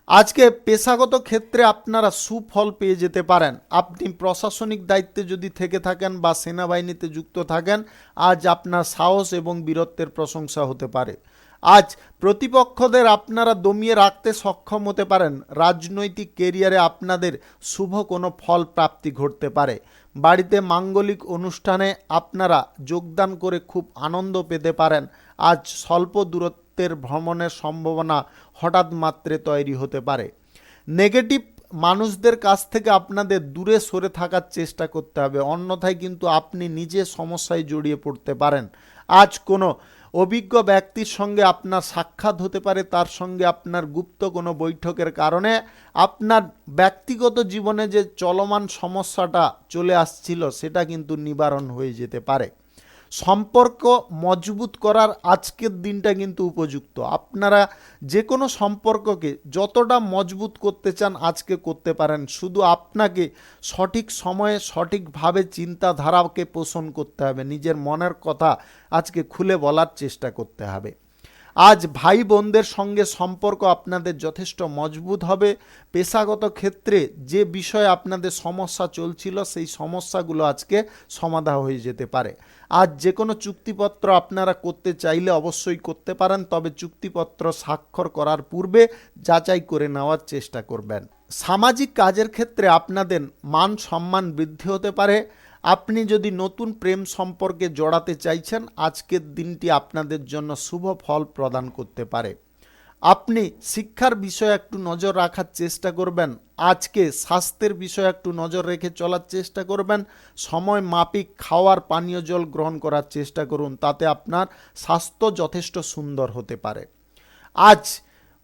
আজকে পেশাগত ক্ষেত্রে আপনারা সুফল পেয়ে যেতে পারেন। আপনি প্রশাসনিক দায়িত্বে যদি থেকে থাকেন বা সেনাবাহিনীতে যুক্ত থাকেন, আজ আপনার সাহস এবং বীরত্বের প্রশংসা হতে পারে। আজ প্রতিপক্ষদের আপনারা দমিয়ে রাখতে সক্ষম হতে পারেন। রাজনৈতিক কেরিয়ারে আপনাদের শুভ কোনো ফল প্রাপ্তি ঘটতে পারে। বাড়িতে মাঙ্গলিক অনুষ্ঠানে আপনারা যোগদান করে খুব আনন্দ পেতে পারেন। আজ স্বল্প দূরত্বের ভ্রমণের সম্ভাবনা হঠাৎ মাত্রে তৈরি হতে পারে। নেগেটিভ মানুষদের কাছ থেকে আপনাদের দূরে সরে থাকার চেষ্টা করতে হবে, অন্যথায় কিন্তু আপনি নিজে সমস্যায় জড়িয়ে পড়তে পারেন। আজ কোনো অভিজ্ঞ ব্যক্তির সঙ্গে আপনার সাক্ষাৎ হতে পারে, তার সঙ্গে আপনার গুপ্ত কোনো বৈঠকের কারণে আপনার ব্যক্তিগত জীবনে যে চলমান সমস্যাটা চলে আসছিল সেটা কিন্তু নিবারণ হয়ে যেতে পারে। সম্পর্ক মজবুত করার আজকের দিনটা কিন্তু উপযুক্ত। আপনারা যে কোনো সম্পর্ককে যতটা মজবুত করতে চান আজকে করতে পারেন, শুধু আপনাকে সঠিক সময়ে সঠিকভাবে চিন্তাধারাকে পোষণ করতে হবে, নিজের মনের কথা আজকে খুলে বলার চেষ্টা করতে হবে। আজ ভাই বোনদের সঙ্গে সম্পর্ক আপনাদের যথেষ্ট মজবুত হবে। পেশাগত ক্ষেত্রে যে বিষয়ে আপনাদের সমস্যা চলছিল সেই সমস্যাগুলো আজকে সমাধান হয়ে যেতে পারে। আজ যে কোনো চুক্তিপত্র আপনারা করতে চাইলে অবশ্যই করতে পারেন, তবে চুক্তিপত্র স্বাক্ষর করার পূর্বে যাচাই করে নেওয়ার চেষ্টা করবেন। সামাজিক কাজের ক্ষেত্রে আপনাদের মান সম্মান বৃদ্ধি হতে পারে। আপনি যদি নতুন প্রেম সম্পর্কে জড়াতে চাইছেন, আজকের দিনটি আপনাদের জন্য শুভ ফল প্রদান করতে পারে। আপনি শিক্ষার বিষয়ে একটু নজর রাখার চেষ্টা করবেন। আজকে স্বাস্থ্যের বিষয়ে একটু নজর রেখে চলার চেষ্টা করবেন। সময় মাফিক খাওয়ার পানীয় জল গ্রহণ করার চেষ্টা করুন, তাতে আপনার স্বাস্থ্য যথেষ্ট সুন্দর হতে পারে। আজ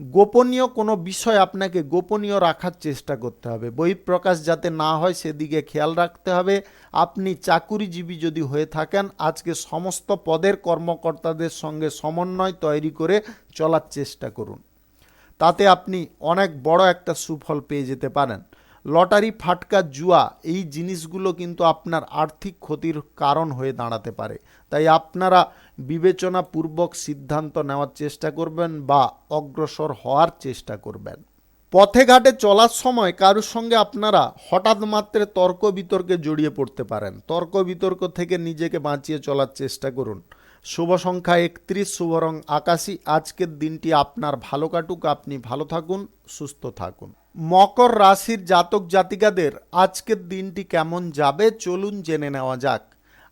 গোপনীয় কোনো বিষয় আপনাকে গোপনীয় রাখার চেষ্টা করতে হবে, বহিঃপ্রকাশ যাতে না হয় সেদিকে খেয়াল রাখতে হবে। আপনি চাকুরিজীবী যদি হয়ে থাকেন, আজকে সমস্ত পদের কর্মকর্তাদের সঙ্গে সমন্বয় তৈরি করে চলার চেষ্টা করুন, তাতে আপনি অনেক বড় একটা সুফল পেয়ে যেতে পারেন। লটারি, ফাটকা, জুয়া এই জিনিসগুলো কিন্তু আপনার আর্থিক ক্ষতির কারণ হয়ে দাঁড়াতে পারে, তাই আপনারা বিবেচনাপূর্বক সিদ্ধান্ত নেওয়ার চেষ্টা করবেন বা অগ্রসর হওয়ার চেষ্টা করবেন। পথে ঘাটে চলার সময় কারোর সঙ্গে আপনারা হঠাৎ মাত্রে তর্ক বিতর্কে জড়িয়ে পড়তে পারেন। তর্ক বিতর্ক থেকে নিজেকে বাঁচিয়ে চলার চেষ্টা করুন। শুভ সংখ্যা 31, শুভ রং আকাশী। আজকের দিনটি আপনার ভালো কাটুক, আপনি ভালো থাকুন, সুস্থ থাকুন। মকর রাশির জাতক জাতিকাদের আজকের দিনটি কেমন যাবে চলুন জেনে নেওয়া যাক।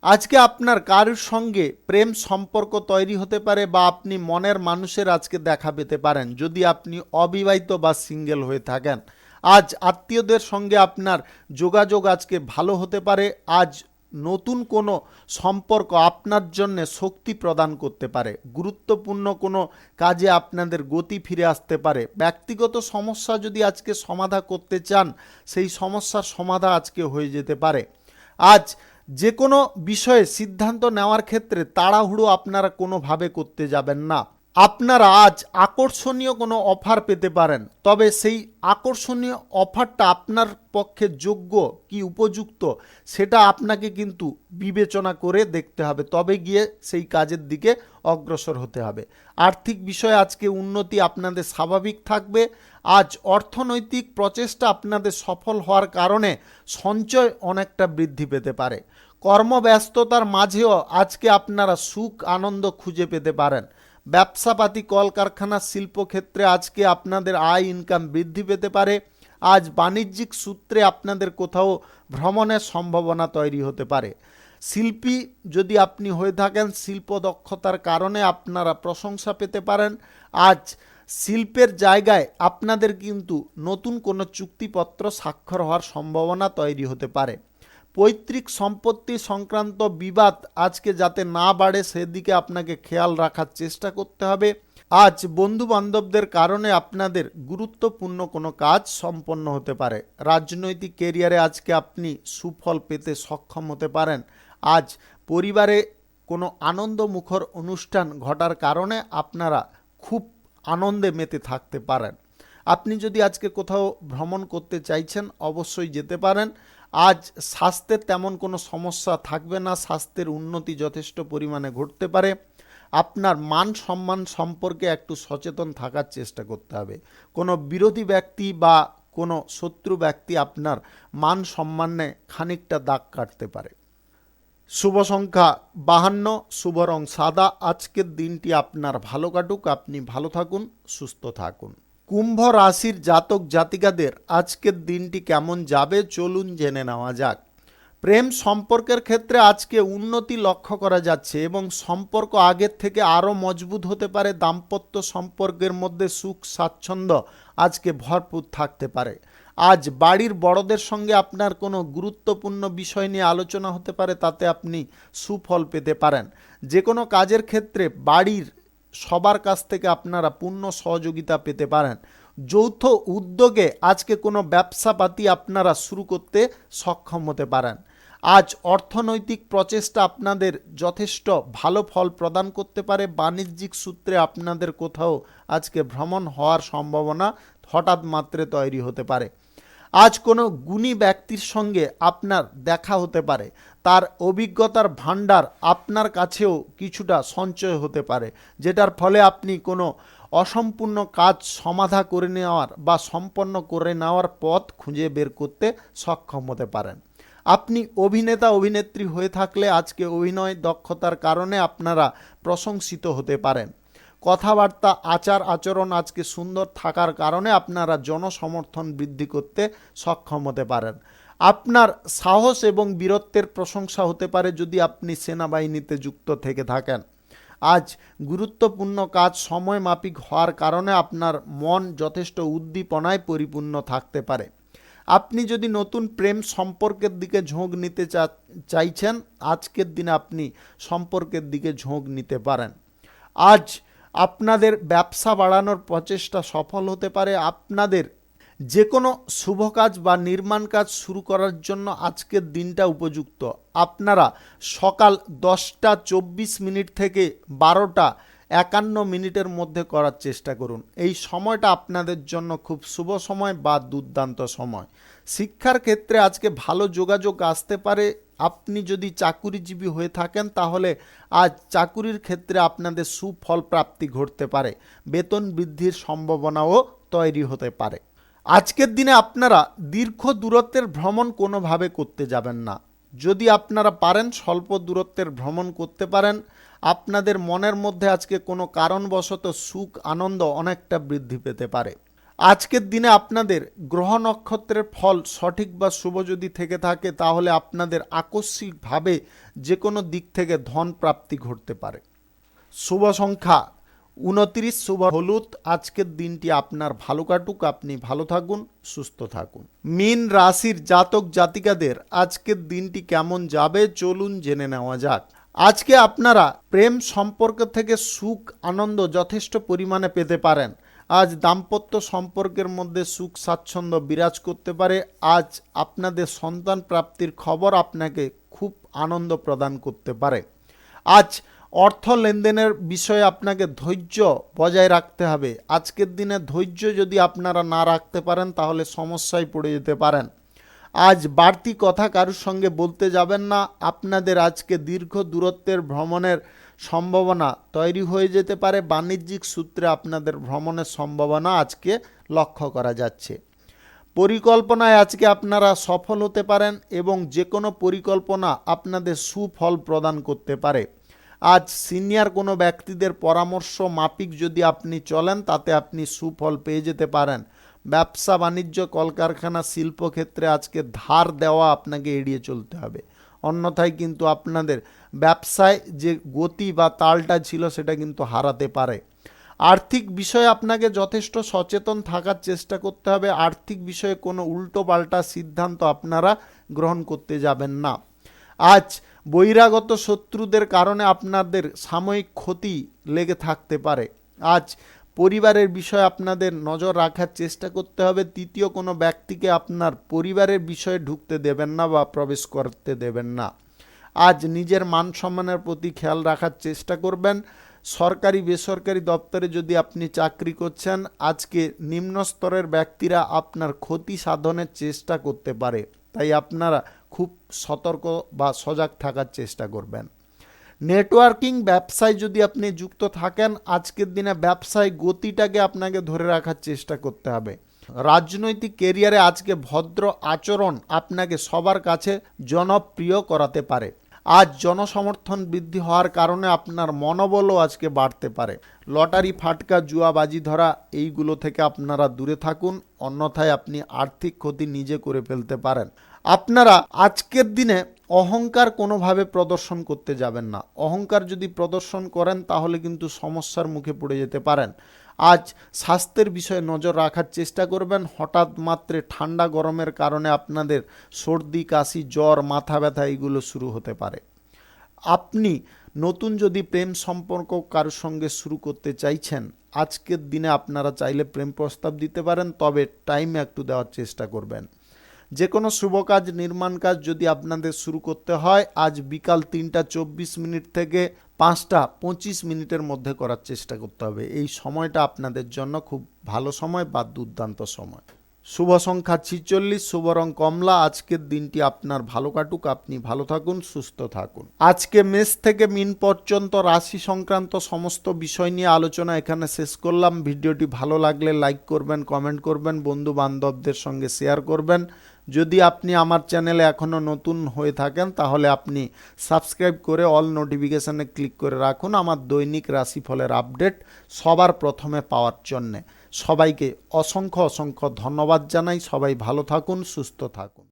আজকে আপনার কারোর সঙ্গে প্রেম সম্পর্ক তৈরি হতে পারে বা আপনি মনের মানুষের আজকে দেখা পেতে পারেন, যদি আপনি অবিবাহিত বা সিঙ্গেল হয়ে থাকেন। আজ আত্মীয়দের সঙ্গে আপনার যোগাযোগ আজকে ভালো হতে পারে। আজ নতুন কোনো সম্পর্ক আপনার জন্য শক্তি প্রদান করতে পারে। গুরুত্বপূর্ণ কোনো কাজে আপনাদের গতি ফিরে আসতে পারে। ব্যক্তিগত সমস্যা যদি আজকে সমাধান করতে চান, সেই সমস্যার সমাধান আজকে হয়ে যেতে পারে। আজ যে কোনো বিষয়ে সিদ্ধান্ত নেওয়ার ক্ষেত্রে তাড়াহুড়ো আপনারা কোনোভাবে করতে যাবেন না। আপনারা আজ আকর্ষণীয় কোনো অফার পেতে পারেন, তবে সেই আকর্ষণীয় অফারটা আপনার পক্ষে যোগ্য কি উপযুক্ত সেটা আপনাকে কিন্তু বিবেচনা করে দেখতে হবে, তবে গিয়ে সেই কাজের দিকে অগ্রসর হতে হবে। আর্থিক বিষয়ে আজকে উন্নতি আপনাদের স্বাভাবিক থাকবে। আজ অর্থনৈতিক প্রচেষ্টা আপনাদের সফল হওয়ার কারণে সঞ্চয় অনেকটা বৃদ্ধি পেতে পারে। কর্মব্যস্ততার মাঝেও আজকে আপনারা সুখ আনন্দ খুঁজে পেতে পারেন। ব্যবসাপাতি, কলকারখানা, শিল্পক্ষেত্রে আজকে আপনাদের আয় ইনকাম বৃদ্ধি পেতে পারে। আজ বাণিজ্যিক সূত্রে আপনাদের কোথাও ভ্রমণের সম্ভাবনা তৈরি হতে পারে। শিল্পী যদি আপনি হয়ে থাকেন, শিল্প দক্ষতার কারণে আপনারা প্রশংসা পেতে পারেন। আজ শিল্পের জায়গায় আপনাদের কিন্তু নতুন কোনো চুক্তিপত্র স্বাক্ষর হওয়ার সম্ভাবনা তৈরি হতে পারে। পৈতৃক সম্পত্তি সংক্রান্ত বিবাদ আজকে যাতে না বাড়ে সেদিকে আপনাকে খেয়াল রাখার চেষ্টা করতে হবে। আজ বন্ধু বান্ধবদের কারণে আপনাদের গুরুত্বপূর্ণ কোনো কাজ সম্পন্ন হতে পারে। রাজনৈতিক কেরিয়ারে আজকে আপনি সুফল পেতে সক্ষম হতে পারেন। আজ পরিবারে কোনো আনন্দমুখর অনুষ্ঠান ঘটার কারণে আপনারা খুব আনন্দে মেতে থাকতে পারেন। আপনি যদি আজকে কোথাও ভ্রমণ করতে চাইছেন অবশ্যই যেতে পারেন। আজ স্বাস্থ্যের তেমন কোনো সমস্যা থাকবে না, স্বাস্থ্যের উন্নতি যথেষ্ট পরিমাণে ঘটতে পারে। আপনার মান সম্মান সম্পর্কে একটু সচেতন থাকার চেষ্টা করতে হবে। কোনো বিরোধী ব্যক্তি বা কোনো শত্রু ব্যক্তি আপনার মান সম্মানে খানিকটা দাগ কাটতে পারে। শুভ সংখ্যা 52, শুভ রং সাদা। আজকের দিনটি আপনার ভালো কাটুক, আপনি ভালো থাকুন, সুস্থ থাকুন। কুম্ভ রাশির জাতক জাতিকাদের আজকের দিনটি কেমন যাবে চলুন জেনে নেওয়া যাক। প্রেম সম্পর্কের ক্ষেত্রে আজকে উন্নতি লক্ষ্য করা যাচ্ছে এবং সম্পর্ক আগের থেকে আরও মজবুত হতে পারে। দাম্পত্য সম্পর্কের মধ্যে সুখ স্বাচ্ছন্দ্য আজকে ভরপুর থাকতে পারে। আজ বাড়ির বড়দের সঙ্গে আপনার কোনো গুরুত্বপূর্ণ বিষয় নিয়ে আলোচনা হতে পারে, তাতে আপনি সুফল পেতে পারেন। যে কোনো কাজের ক্ষেত্রে বাড়ির সবার কাছ থেকে আপনারা পূর্ণ সহযোগিতা পেতে পারেন। যৌথ উদ্যোগে আজকে কোনো ব্যবসাপাতি আপনারা শুরু করতে সক্ষম হতে পারেন। আজ অর্থনৈতিক প্রচেষ্টা আপনাদের যথেষ্ট ভালো ফল প্রদান করতে পারে। বাণিজ্যিক সূত্রে আপনাদের কোথাও আজকে ভ্রমণ হওয়ার সম্ভাবনা হঠাৎ মাত্রে তৈরি হতে পারে। আজ কোনো গুণী ব্যক্তির সঙ্গে আপনার দেখা হতে পারে, তার অভিজ্ঞতার ভাণ্ডার আপনার কাছেও কিছুটা সঞ্চয় হতে পারে, যেটার ফলে আপনি কোনো অসম্পূর্ণ কাজ সমাধা করে নেওয়ার বা সম্পন্ন করে নেওয়ার পথ খুঁজে বের করতে সক্ষম হতে পারেন। আপনি অভিনেতা অভিনেত্রী হয়ে থাকলে আজকে অভিনয় দক্ষতার কারণে আপনারা প্রশংসিত হতে পারেন। কথাবার্তা আচার আচরণ আজকে সুন্দর থাকার কারণে আপনারা জনসমর্থন বৃদ্ধি করতে সক্ষম হতে পারেন। আপনার সাহস এবং বীরত্বের প্রশংসা হতে পারে যদি আপনি সেনাবাহিনীতে যুক্ত থেকে থাকেন। আজ গুরুত্বপূর্ণ কাজ সময় মাফিক হওয়ার কারণে আপনার মন যথেষ্ট উদ্দীপনায় পরিপূর্ণ থাকতে পারে। আপনি যদি নতুন প্রেম সম্পর্কের দিকে ঝোঁক নিতে চাইছেন, আজকের দিনে আপনি সম্পর্কের দিকে ঝোঁক নিতে পারেন। আজ আপনাদের ব্যবসা বাড়ানোর প্রচেষ্টা সফল হতে পারে। আপনাদের যে কোনো শুভ কাজ বা নির্মাণ কাজ শুরু করার জন্য আজকের দিনটা উপযুক্ত। আপনারা সকাল 10:24 থেকে 12:51 মধ্যে করার চেষ্টা করুন। এই সময়টা আপনাদের জন্য খুব শুভ সময় বা দুর্দান্ত সময়। শিক্ষার ক্ষেত্রে আজকে ভালো যোগাযোগ আসতে পারে। আপনি যদি চাকুরিজীবী হয়ে থাকেন তাহলে আজ চাকুরির ক্ষেত্রে আপনাদের সুফল প্রাপ্তি ঘটতে পারে। বেতন বৃদ্ধির সম্ভাবনাও তৈরি হতে পারে। আজকের দিনে আপনারা দীর্ঘ দূরত্বের ভ্রমণ কোনোভাবে করতে যাবেন না। যদি আপনারা পারেন স্বল্প দূরত্বের ভ্রমণ করতে পারেন। আপনাদের মনের মধ্যে আজকে কোনো কারণবশত সুখ আনন্দ অনেকটা বৃদ্ধি পেতে পারে। আজকের দিনে আপনাদের গ্রহ নক্ষত্রের ফল সঠিক বা শুভ যদি থেকে থাকে তাহলে আপনাদের আকস্মিকভাবে যে কোনো দিক থেকে ধন প্রাপ্তি ঘটতে পারে। শুভ সংখ্যা 29, শুভ হলুদ। আজকের দিনটি আপনার ভালো কাটুক, আপনি ভালো থাকুন, সুস্থ থাকুন। মীন রাশির জাতক জাতিকাদের আজকের দিনটি কেমন যাবে চলুন জেনে নেওয়া যাক। আজকে আপনারা প্রেম সম্পর্ক থেকে সুখ আনন্দ যথেষ্ট পরিমাণে পেতে পারেন। আজ দাম্পত্য সম্পর্কের মধ্যে সুখ স্বাচ্ছন্দ্য বিরাজ করতে পারে। আজ আপনাদের সন্তান প্রাপ্তির খবর আপনাকে খুব আনন্দ প্রদান করতে পারে। আজ অর্থ লেনদেনের বিষয়ে আপনাকে ধৈর্য বজায় রাখতে হবে। আজকের দিনে ধৈর্য যদি আপনারা না রাখতে পারেন তাহলে সমস্যায় পড়ে যেতে পারেন। আজ বাড়তি কথা কারোর সঙ্গে বলতে যাবেন না। আপনাদের আজকে দীর্ঘ দূরত্বের ভ্রমণের সম্ভাবনা তৈরি হয়ে যেতে পারে। বাণিজ্যিক সূত্রে আপনাদের ভ্রমণের সম্ভাবনা আজকে লক্ষ্য করা যাচ্ছে। পরিকল্পনায় আজকে আপনারা সফল হতে পারেন এবং যে কোনো পরিকল্পনা আপনাদের সুফল প্রদান করতে পারে। আজ সিনিয়র কোনো ব্যক্তিদের পরামর্শ মাফিক যদি আপনি চলেন তাতে আপনি সুফল পেয়ে যেতে পারেন। ব্যবসা বাণিজ্য কলকারখানা শিল্পক্ষেত্রে আজকে ধার দেওয়া আপনাকে এড়িয়ে চলতে হবে, অন্যথায় কিন্তু আপনাদের ব্যবসায় যে গতি বা তালটা ছিল সেটা কিন্তু হারাতে পারে। আর্থিক বিষয়ে আপনাকে যথেষ্ট সচেতন থাকার চেষ্টা করতে হবে। আর্থিক বিষয়ে কোনো উল্টো পাল্টা সিদ্ধান্ত আপনারা গ্রহণ করতে যাবেন না। আজ বহিরাগত শত্রুদের কারণে আপনাদের সাময়িক ক্ষতি লেগে থাকতে পারে। আজ পরিবারের বিষয়ে আপনাদের নজর রাখার চেষ্টা করতে হবে। তৃতীয় কোনো ব্যক্তিকে আপনার পরিবারের বিষয়ে ঢুকতে দেবেন না বা প্রবেশ করতে দেবেন না। আজ নিজের মান সম্মানের প্রতি খেয়াল রাখার চেষ্টা করবেন। সরকারি বেসরকারি দপ্তরে যদি আপনি চাকরি করছেন, আজকে নিম্ন স্তরের ব্যক্তিরা আপনার ক্ষতি সাধনের চেষ্টা করতে পারে, তাই আপনারা খুব সতর্ক বা সজাগ থাকার চেষ্টা করবেন। নেটওয়ার্কিং ব্যবসায় যদি আপনি যুক্ত থাকেন, আজকের দিনে ব্যবসায় গতিটাকে আপনাকে ধরে রাখার চেষ্টা করতে হবে। রাজনৈতিক কেরিয়ারে আজকে ভদ্র আচরণ আপনাকে সবার কাছে জনপ্রিয় করাতে পারে। আজ জনসমর্থন বৃদ্ধি হওয়ার কারণে আপনার মনোবলও আজকে বাড়তে পারে। লটারি ফাটকা জুয়াবাজি ধরা এইগুলো থেকে আপনারা দূরে থাকুন, অন্যথায় আপনি আর্থিক ক্ষতি নিজে করে ফেলতে পারেন। আপনারা আজকের দিনে অহংকার কোনোভাবে প্রদর্শন করতে যাবেন না। অহংকার যদি প্রদর্শন করেন তাহলে কিন্তু সমস্যার মুখে পড়ে যেতে পারেন। আজ স্বাস্থ্যের বিষয়ে নজর রাখার চেষ্টা করবেন। হঠাৎ মাত্রে ঠান্ডা গরমের কারণে আপনাদের সর্দি কাশি জ্বর মাথা ব্যথা এগুলো শুরু হতে পারে। আপনি নতুন যদি প্রেম সম্পর্ক কারোর সঙ্গে শুরু করতে চাইছেন, আজকের দিনে আপনারা চাইলে প্রেম প্রস্তাব দিতে পারেন, তবে টাইম একটু দেওয়ার চেষ্টা করবেন। যে কোনো শুভ কাজ নির্মাণ কাজ যদি আপনাদের শুরু করতে হয়, আজ বিকাল 3:24 থেকে 5:25 মধ্যে করার চেষ্টা করতে হবে। এই সময়টা আপনাদের জন্য খুব ভালো সময় বা দুর্দান্ত সময়। শুভ সংখ্যা 46, শুভ রং কমলা। আজকের দিনটি আপনার ভালো কাটুক, আপনি ভালো থাকুন, সুস্থ থাকুন। আজকে মেষ থেকে মিন পর্যন্ত রাশি সংক্রান্ত সমস্ত বিষয় নিয়ে আলোচনা এখানে শেষ করলাম। ভিডিওটি ভালো লাগলে লাইক করবেন, কমেন্ট করবেন, বন্ধু বান্ধবদের সঙ্গে শেয়ার করবেন। যদি আপনি আমার চ্যানেলে এখনও নতুন হয়ে থাকেন তাহলে আপনি সাবস্ক্রাইব করে অল নোটিফিকেশানে ক্লিক করে রাখুন আমার দৈনিক রাশিফলের আপডেট সবার প্রথমে পাওয়ার জন্যে। সবাইকে অসংখ্য অসংখ্য ধন্যবাদ জানাই। সবাই ভালো থাকুন, সুস্থ থাকুন।